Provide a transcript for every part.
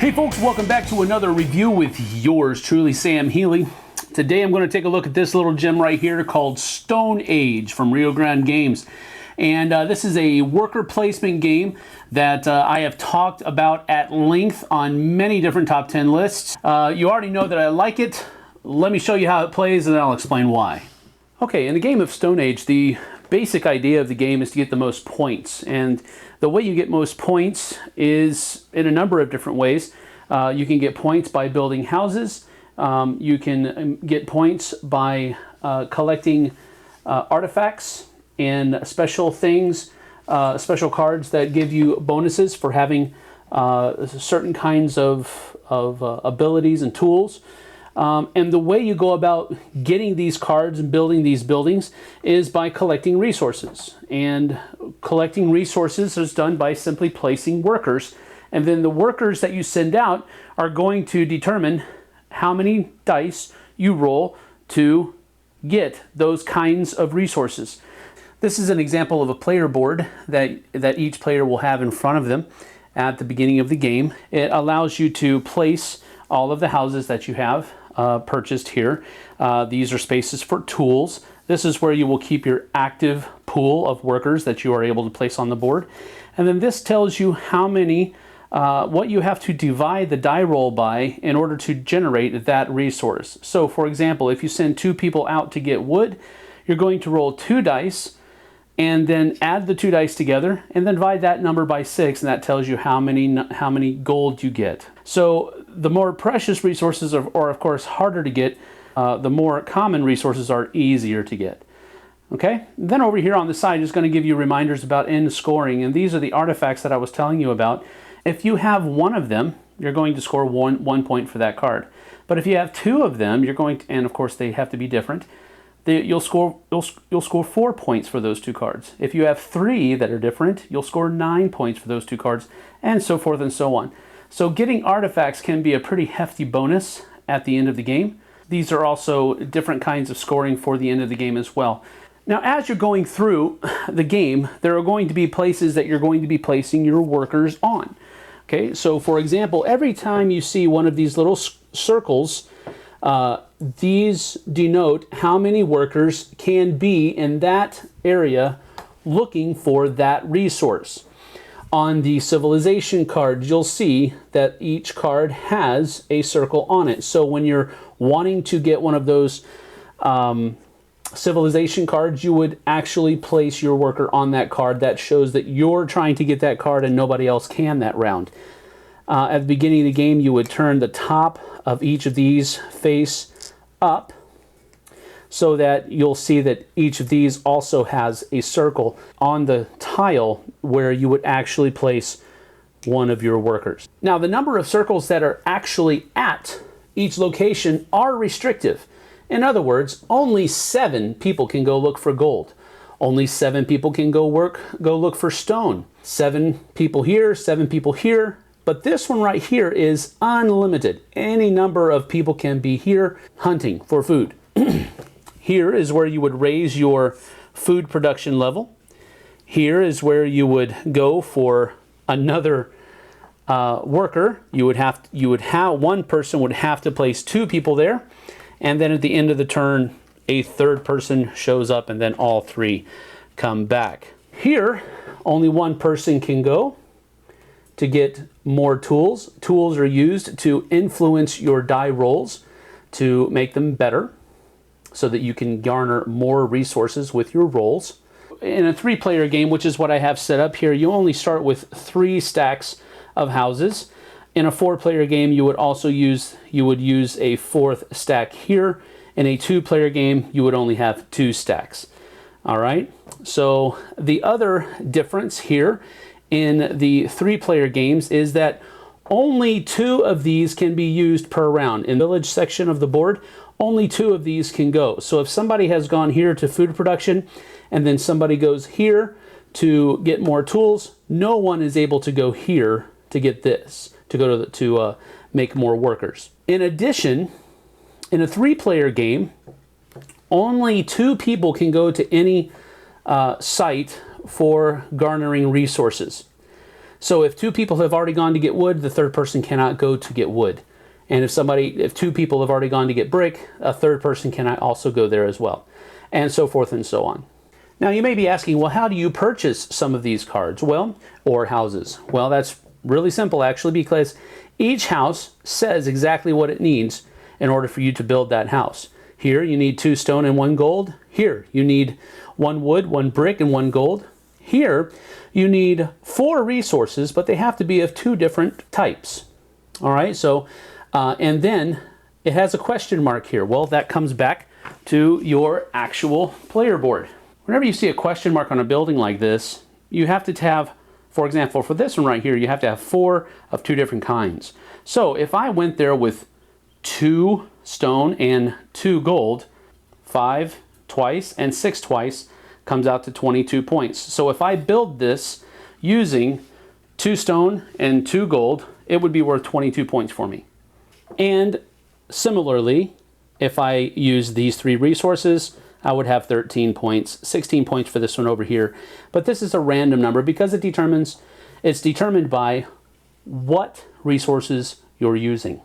Hey folks, welcome back to another review with yours truly, Sam Healy. Today I'm going to take a look at this little gem right here called Stone Age from Rio Grande Games. And this is a worker placement game that I have talked about at length on many different top 10 lists. You already know that I like it. Let me show you how it plays and then I'll explain why. Okay, in the game of Stone Age, the basic idea of the game is to get the most points. And the way you get most points is in a number of different ways. You can get points by building houses. You can get points by collecting artifacts and special things, special cards that give you bonuses for having certain kinds of abilities and tools. And the way you go about getting these cards and building these buildings is by collecting resources. And collecting resources is done by simply placing workers. And then the workers that you send out are going to determine how many dice you roll to get those kinds of resources. This is an example of a player board that each player will have in front of them at the beginning of the game. It allows you to place all of the houses that you have purchased here. These are spaces for tools. This is where you will keep your active pool of workers that you are able to place on the board. And then this tells you how many, what you have to divide the die roll by in order to generate that resource. So for example, if you send 2 people out to get wood, you're going to roll 2 dice and then add the 2 dice together and then divide that number by 6, and that tells you how many gold you get. So the more precious resources are of course harder to get. The more common resources are easier to get. Okay, then over here on the side is going to give you reminders about end scoring, and these are the artifacts that I was telling you about. If you have one of them, you're going to score one point for that card. But if you have 2 of them, you're going to, and of course they have to be different, you'll score 4 points for those 2 cards. If you have 3 that are different, you'll score 9 points for those 2 cards, and so forth and so on. So getting artifacts can be a pretty hefty bonus at the end of the game. These are also different kinds of scoring for the end of the game as well. Now, as you're going through the game, there are going to be places that you're going to be placing your workers on. Okay, so for example, every time you see one of these little circles, these denote how many workers can be in that area looking for that resource. On the civilization card, you'll see that each card has a circle on it. So when you're wanting to get one of those civilization cards, you would actually place your worker on that card. That shows that you're trying to get that card and nobody else can that round. At the beginning of the game, you would turn the top of each of these face up so that you'll see that each of these also has a circle on the tile where you would actually place one of your workers. Now, the number of circles that are actually at each location are restrictive. In other words, only 7 people can go look for gold. Only 7 people can go look for stone. 7 people here, 7 people here. But this one right here is unlimited. Any number of people can be here hunting for food. Here is where you would raise your food production level. Here is where you would go for another worker. One person would have to place 2 people there, and then at the end of the turn, a 3rd person shows up, and then all 3 come back. Here, only 1 person can go to get more tools. Tools are used to influence your die rolls to make them better, so that you can garner more resources with your rolls. In a 3-player game, which is what I have set up here, you only start with 3 stacks of houses. In a 4-player game, you would use a 4th stack here. In a 2-player game, you would only have 2 stacks. All right. So the other difference here in the 3-player games is that only 2 of these can be used per round. In the village section of the board, only 2 of these can go. So if somebody has gone here to food production and then somebody goes here to get more tools, no one is able to go here to get this, to make more workers. In addition, in a 3-player game, only 2 people can go to any site for garnering resources. So if two people have already gone to get wood, the third person cannot go to get wood. And if two people have already gone to get brick, a third person cannot also go there as well. And so forth and so on. Now you may be asking, well, how do you purchase some of these cards? Well, or houses. Well, that's really simple actually, because each house says exactly what it needs in order for you to build that house. Here you need 2 stone and 1 gold. Here you need 1 wood, 1 brick, and 1 gold. Here you need 4 resources, but they have to be of 2 different types. All right, so and then it has a question mark here. Well, that comes back to your actual player board. Whenever you see a question mark on a building like this, you have to have, for example, for this one right here, you have to have 4 of 2 different kinds. So if I went there with 2 stone and 2 gold, 5 twice and 6 twice comes out to 22 points. So if I build this using 2 stone and 2 gold, it would be worth 22 points for me. And similarly, if I use these 3 resources, I would have 13 points, 16 points for this one over here. But this is a random number because it's determined by what resources you're using.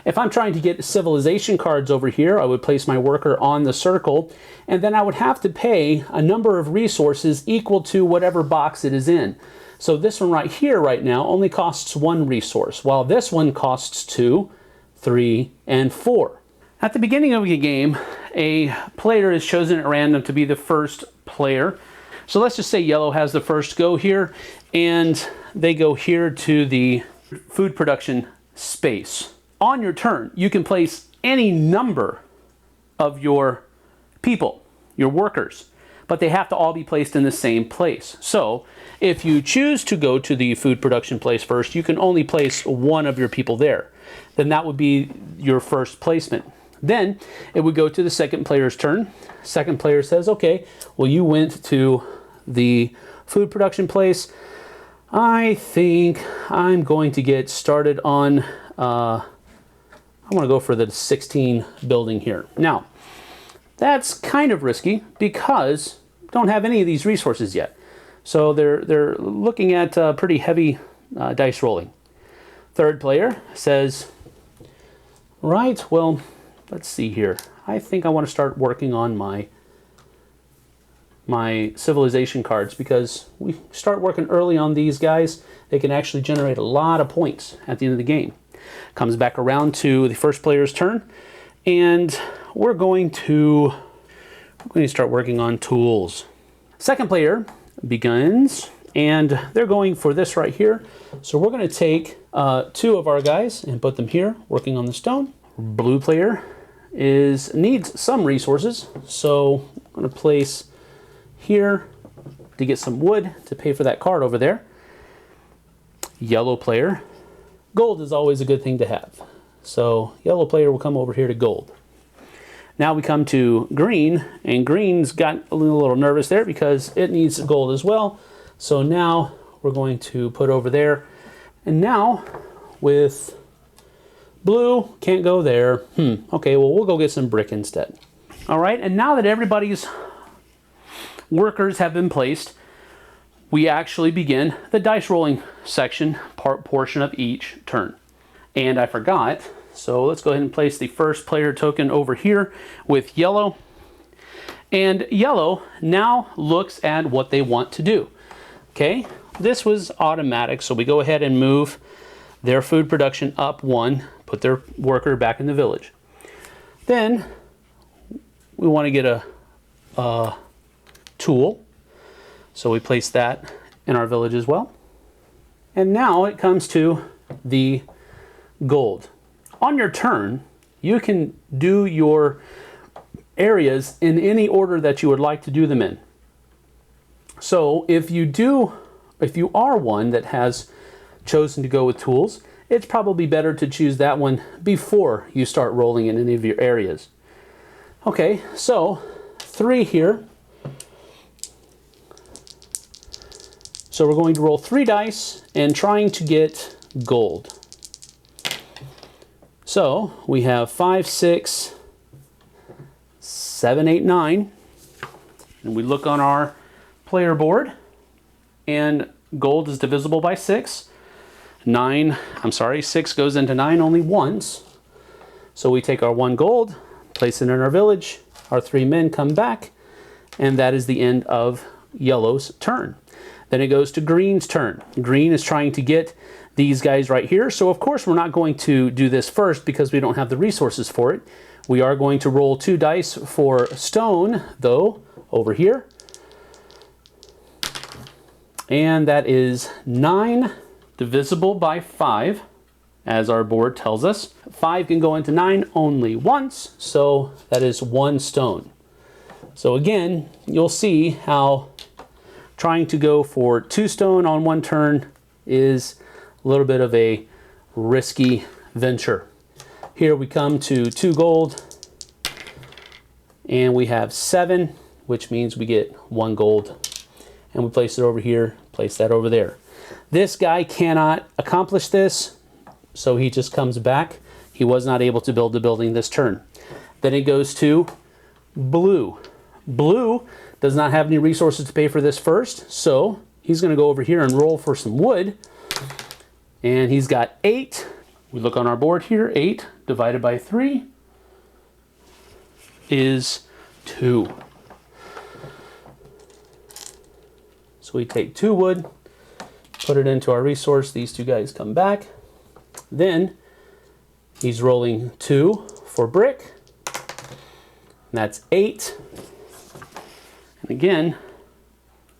If I'm trying to get civilization cards over here, I would place my worker on the circle, and then I would have to pay a number of resources equal to whatever box it is in. So this one right here right now only costs 1 resource, while this one costs 2, 3, and 4. At the beginning of a game, a player is chosen at random to be the first player. So let's just say yellow has the first go here, and they go here to the food production space. On your turn, you can place any number of your people, your workers, but they have to all be placed in the same place. So if you choose to go to the food production place first, you can only place 1 of your people there. Then that would be your first placement. Then it would go to the second player's turn. Second player says, okay, well, you went to the food production place. I think I'm going to get started on, I want to go for the 16 building here. Now, that's kind of risky because don't have any of these resources yet. So they're looking at pretty heavy dice rolling. Third player says, right, well, let's see here. I think I want to start working on my civilization cards because we start working early on these guys. They can actually generate a lot of points at the end of the game. Comes back around to the first player's turn, and we're going to start working on tools. Second player begins, and they're going for this right here. So we're going to take 2 of our guys and put them here, working on the stone. Blue player needs some resources, so I'm going to place here to get some wood to pay for that card over there. Yellow player, gold is always a good thing to have, so yellow player will come over here to gold. Now we come to green, and green's got a little nervous there because it needs gold as well. So now we're going to put over there, and now with blue, can't go there. Okay, well, we'll go get some brick instead. All right, and now that everybody's workers have been placed, we actually begin the dice rolling section, portion of each turn. And I forgot, so let's go ahead and place the first player token over here with yellow. And yellow now looks at what they want to do. Okay, this was automatic, so we go ahead and move their food production up 1, put their worker back in the village. Then we want to get a tool, so we place that in our village as well. And now it comes to the gold. On your turn, you can do your areas in any order that you would like to do them in. So if you are one that has chosen to go with tools, it's probably better to choose that one before you start rolling in any of your areas. Okay, so 3 here. So we're going to roll 3 dice and trying to get gold. So we have 5, 6, 7, 8, 9. And we look on our player board, and gold is divisible by 6. 6 goes into 9 only once. So we take our 1 gold, place it in our village, our 3 men come back, and that is the end of yellow's turn. Then it goes to green's turn. Green is trying to get these guys right here. So of course we're not going to do this first because we don't have the resources for it. We are going to roll 2 dice for stone, though, over here. And that is 9 divisible by 5, as our board tells us. 5 can go into 9 only once, so that is 1 stone. So again, you'll see how trying to go for 2 stone on 1 turn is a little bit of a risky venture. Here we come to 2 gold, and we have 7, which means we get 1 gold. And we place it over here, place that over there. This guy cannot accomplish this, so he just comes back. He was not able to build the building this turn. Then it goes to blue. Blue does not have any resources to pay for this first, so he's going to go over here and roll for some wood. And he's got 8. We look on our board here. 8 divided by 3 is 2. So we take 2 wood, put it into our resource. These 2 guys come back. Then he's rolling 2 for brick. And that's 8. And again,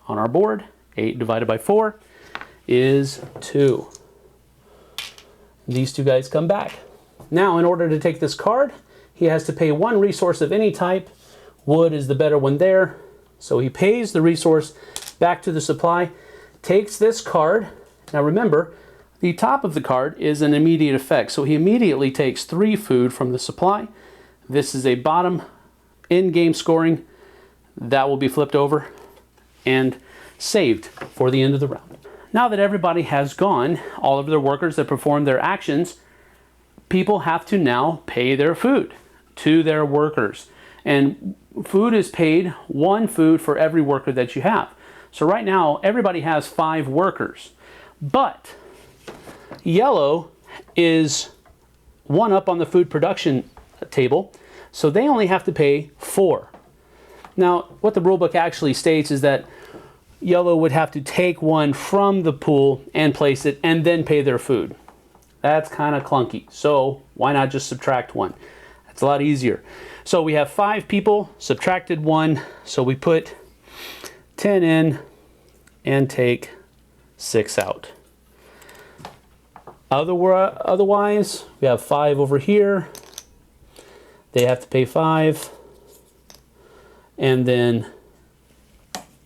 on our board, 8 divided by 4 is 2. These 2 guys come back. Now, in order to take this card, he has to pay 1 resource of any type. Wood is the better one there. So he pays the resource back to the supply, takes this card. Now remember, the top of the card is an immediate effect. So he immediately takes 3 food from the supply. This is a bottom in-game scoring. That will be flipped over and saved for the end of the round. Now that everybody has gone, all of their workers that perform their actions, people have to now pay their food to their workers. And food is paid 1 food for every worker that you have. So right now, everybody has 5 workers. But yellow is 1 up on the food production table, so they only have to pay 4. Now, what the rulebook actually states is that yellow would have to take 1 from the pool and place it and then pay their food. That's kind of clunky, so why not just subtract 1? That's a lot easier. So we have 5 people, subtracted 1, so we put 10 in and take 6 out. Otherwise, we have 5 over here. They have to pay 5. And then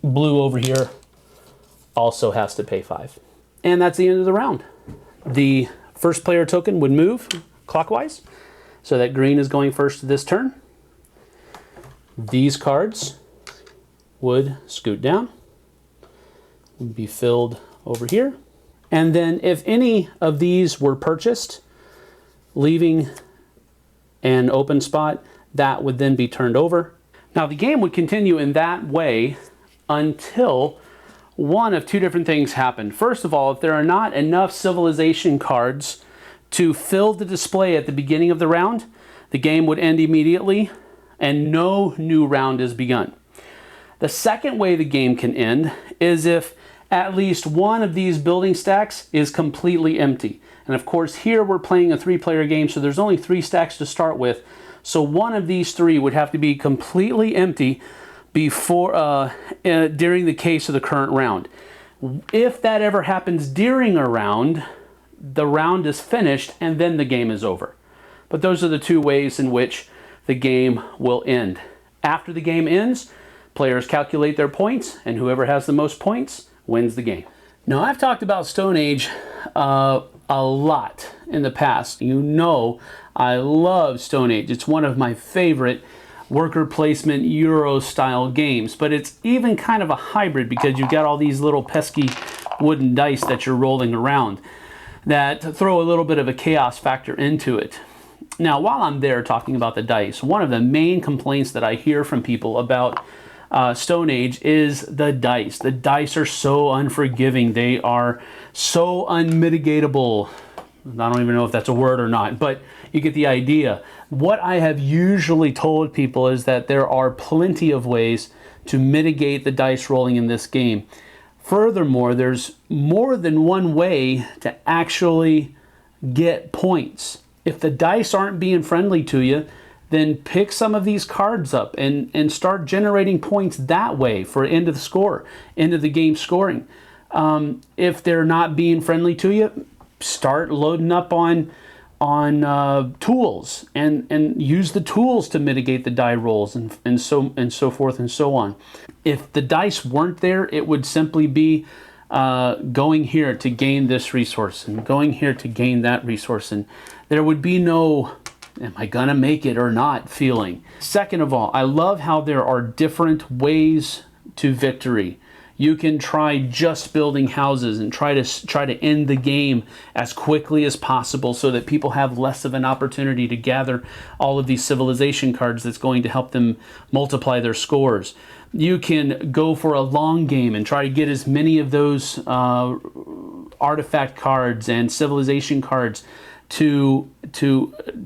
blue over here also has to pay 5. And that's the end of the round. The first player token would move clockwise, so that green is going first this turn. These cards would scoot down, would be filled over here. And then if any of these were purchased, leaving an open spot, that would then be turned over. Now the game would continue in that way until one of 2 different things happened. First of all, if there are not enough civilization cards to fill the display at the beginning of the round, the game would end immediately and no new round is begun. The second way the game can end is if at least one of these building stacks is completely empty. And of course here we're playing a 3-player game, so there's only 3 stacks to start with. So one of these 3 would have to be completely empty before during the case of the current round. If that ever happens during a round, the round is finished and then the game is over. But those are the 2 ways in which the game will end. After the game ends, players calculate their points, and whoever has the most points wins the game. Now, I've talked about Stone Age a lot in the past. You know I love Stone Age. It's one of my favorite worker placement Euro style games, but it's even kind of a hybrid because you've got all these little pesky wooden dice that you're rolling around that throw a little bit of a chaos factor into it. Now, while I'm there talking about the dice, one of the main complaints that I hear from people about Stone Age is the dice. The dice are so unforgiving. They are so unmitigatable. I don't even know if that's a word or not, but you get the idea. What I have usually told people is that there are plenty of ways to mitigate the dice rolling in this game. Furthermore, there's more than one way to actually get points. If the dice aren't being friendly to you, then pick some of these cards up and start generating points that way for end of the score, end of the game scoring. If they're not being friendly to you, start loading up on tools and use the tools to mitigate the die rolls and so forth and so on. If the dice weren't there, it would simply be going here to gain this resource and going here to gain that resource, and there would be no am I gonna make it or not feeling. Second of all, I love how there are different ways to victory. You can try just building houses and try to end the game as quickly as possible so that people have less of an opportunity to gather all of these civilization cards that's going to help them multiply their scores. You can go for a long game and try to get as many of those artifact cards and civilization cards to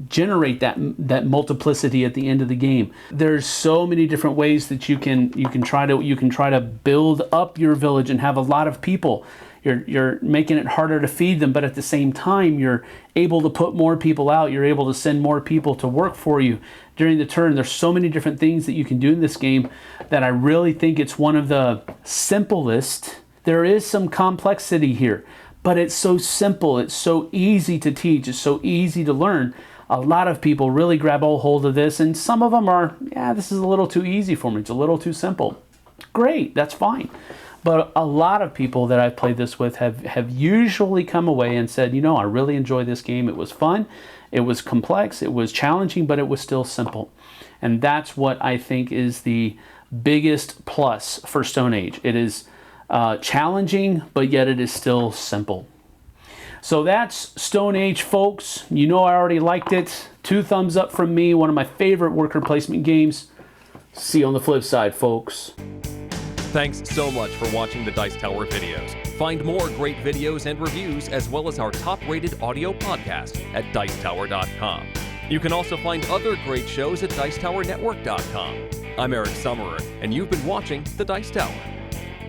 generate that multiplicity at the end of the game. There's so many different ways that you can try to build up your village and have a lot of people. You're making it harder to feed them, but at the same time you're able to put more people out. You're able to send more people to work for you during the turn. There's so many different things that you can do in this game that I really think it's one of the simplest. There is some complexity here, but it's so simple, it's so easy to teach, it's so easy to learn. A lot of people really grab a hold of this, and some of them are, this is a little too easy for me, it's a little too simple. Great, that's fine. But a lot of people that I've played this with have usually come away and said, I really enjoyed this game, it was fun, it was complex, it was challenging, but it was still simple. And that's what I think is the biggest plus for Stone Age. It is challenging, but yet it is still simple. So that's Stone Age, folks. I already liked it. 2 thumbs up from me. One of my favorite worker placement games. See you on the flip side, folks. Thanks so much for watching the Dice Tower videos. Find more great videos and reviews, as well as our top-rated audio podcast at Dicetower.com. You can also find other great shows at Dicetowernetwork.com. I'm Eric Summerer, and you've been watching The Dice Tower.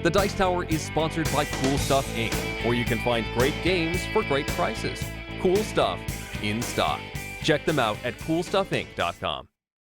The Dice Tower is sponsored by Cool Stuff Inc., where you can find great games for great prices. Cool stuff in stock. Check them out at CoolStuffInc.com.